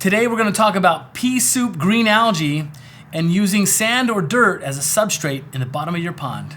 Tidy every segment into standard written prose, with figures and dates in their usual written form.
Today we're going to talk about pea soup green algae and using sand or dirt as a substrate in the bottom of your pond.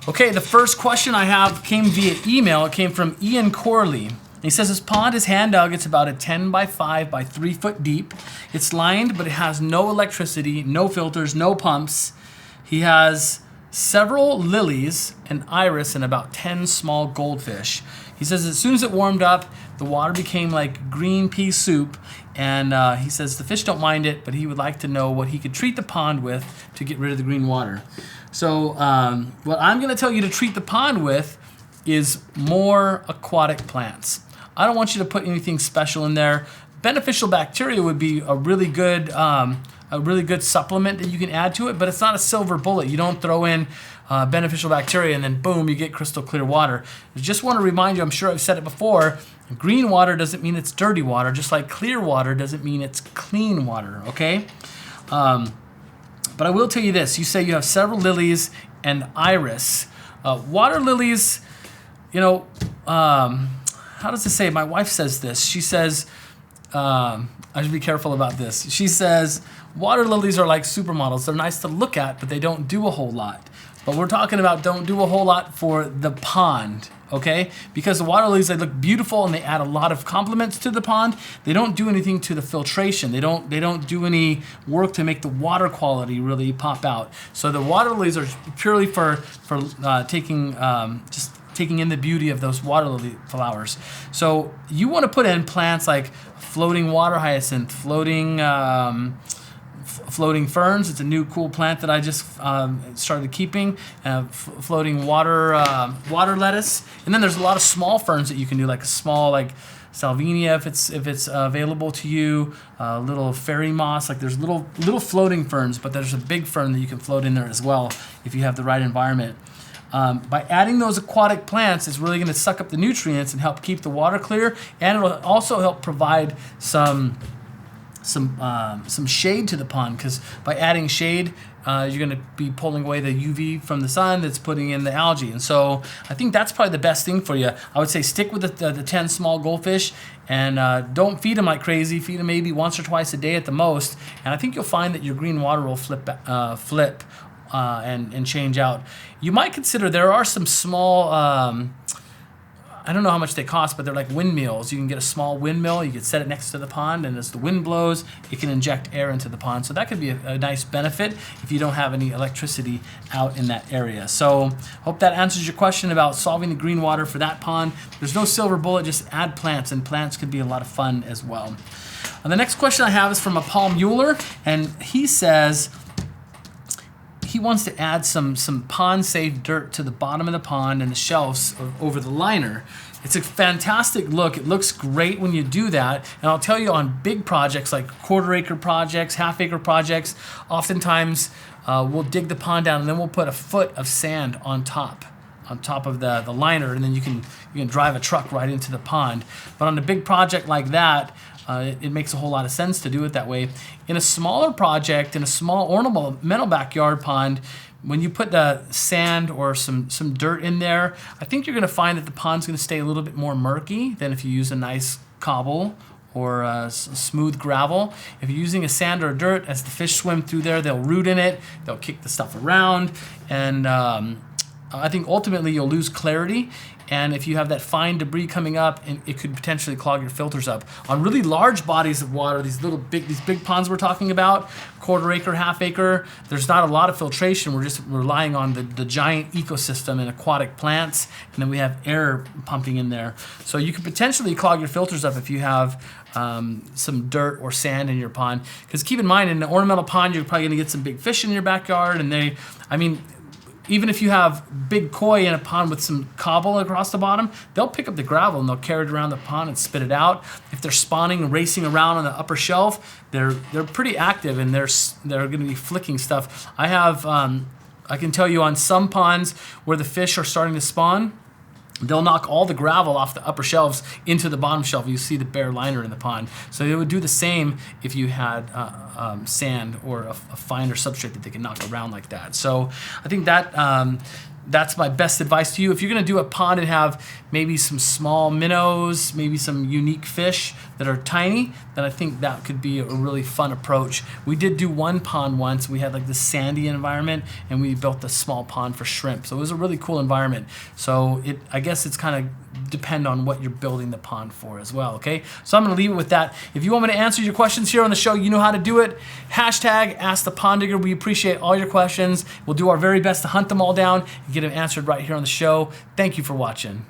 Okay, the first question I have came via email. It came from Ian Corley. And he says his pond is hand dug. It's about a 10 by 5 by 3 foot deep. It's lined, but it has no electricity, no filters, no pumps. He has several lilies, an iris, and about 10 small goldfish. He says as soon as it warmed up, the water became like green pea soup. And he says the fish don't mind it, but he would like to know what he could treat the pond with to get rid of the green water. So what I'm going to tell you to treat the pond with is more aquatic plants. I don't want you to put anything special in there. Beneficial bacteria would be a really good supplement that you can add to it, but it's not a silver bullet. You don't throw in beneficial bacteria and then boom, you get crystal clear water. I just want to remind you, I'm sure I've said it before, green water doesn't mean it's dirty water, just like clear water doesn't mean it's clean water, okay? But I will tell you this, you say you have several lilies and iris. Water lilies, you know, how does it say? My wife says this. She says, I should be careful about this. She says, water lilies are like supermodels. They're nice to look at, but they don't do a whole lot. But we're talking about don't do a whole lot for the pond, okay? Because the water lilies, they look beautiful and they add a lot of complements to the pond. They don't do anything to the filtration. They don't do any work to make the water quality really pop out. So the water lilies are purely for taking in the beauty of those water lily flowers. So you want to put in plants like floating water hyacinth, floating ferns. It's a new cool plant that I just started keeping. Floating water lettuce, and then there's a lot of small ferns that you can do, like a small salvinia if it's available to you. Little fairy moss, like there's little floating ferns, but there's a big fern that you can float in there as well if you have the right environment. By adding those aquatic plants, it's really going to suck up the nutrients and help keep the water clear, and it'll also help provide some shade to the pond, because by adding shade, you're going to be pulling away the UV from the sun that's putting in the algae. And so I think that's probably the best thing for you. I would say stick with the 10 small goldfish, and don't feed them like crazy. Feed them maybe once or twice a day at the most, and I think you'll find that your green water will flip and change out. You might consider, there are some small, I don't know how much they cost, but they're like windmills. You can get a small windmill, you can set it next to the pond, and as the wind blows, it can inject air into the pond. So that could be a nice benefit if you don't have any electricity out in that area. So hope that answers your question about solving the green water for that pond. There's no silver bullet, just add plants, and plants could be a lot of fun as well. And the next question I have is from a Paul Mueller, and he says he wants to add some pond-safe dirt to the bottom of the pond and the shelves over the liner. It's a fantastic look. It looks great when you do that. And I'll tell you, on big projects like quarter-acre projects, half-acre projects, oftentimes we'll dig the pond down and then we'll put a foot of sand on top of the liner, and then you can drive a truck right into the pond. But on a big project like that, it makes a whole lot of sense to do it that way. In a smaller project, in a small ornamental backyard pond, when you put the sand or some dirt in there, I think you're going to find that the pond's going to stay a little bit more murky than if you use a nice cobble or smooth gravel. If you're using a sand or dirt, as the fish swim through there, they'll root in it, they'll kick the stuff around, and I think ultimately you'll lose clarity. And if you have that fine debris coming up, it could potentially clog your filters up. On really large bodies of water, these big ponds we're talking about, quarter acre, half acre, there's not a lot of filtration. We're just relying on the giant ecosystem and aquatic plants, and then we have air pumping in there. So you could potentially clog your filters up if you have some dirt or sand in your pond. Because keep in mind, in an ornamental pond, you're probably going to get some big fish in your backyard, and even if you have big koi in a pond with some cobble across the bottom, they'll pick up the gravel and they'll carry it around the pond and spit it out. If they're spawning and racing around on the upper shelf, they're pretty active and they're going to be flicking stuff. I can tell you on some ponds where the fish are starting to spawn, they'll knock all the gravel off the upper shelves into the bottom shelf. You see the bare liner in the pond. So they would do the same if you had sand or a finer substrate that they can knock around like that. So I think that that's my best advice to you. If you're gonna do a pond and have maybe some small minnows, maybe some unique fish that are tiny, then I think that could be a really fun approach. We did do one pond once. We had like this sandy environment and we built a small pond for shrimp. So it was a really cool environment. So I guess it's kind of depend on what you're building the pond for as well, okay? So I'm gonna leave it with that. If you want me to answer your questions here on the show, you know how to do it. Hashtag Ask the Pond Digger. We appreciate all your questions. We'll do our very best to hunt them all down and get them answered right here on the show. Thank you for watching.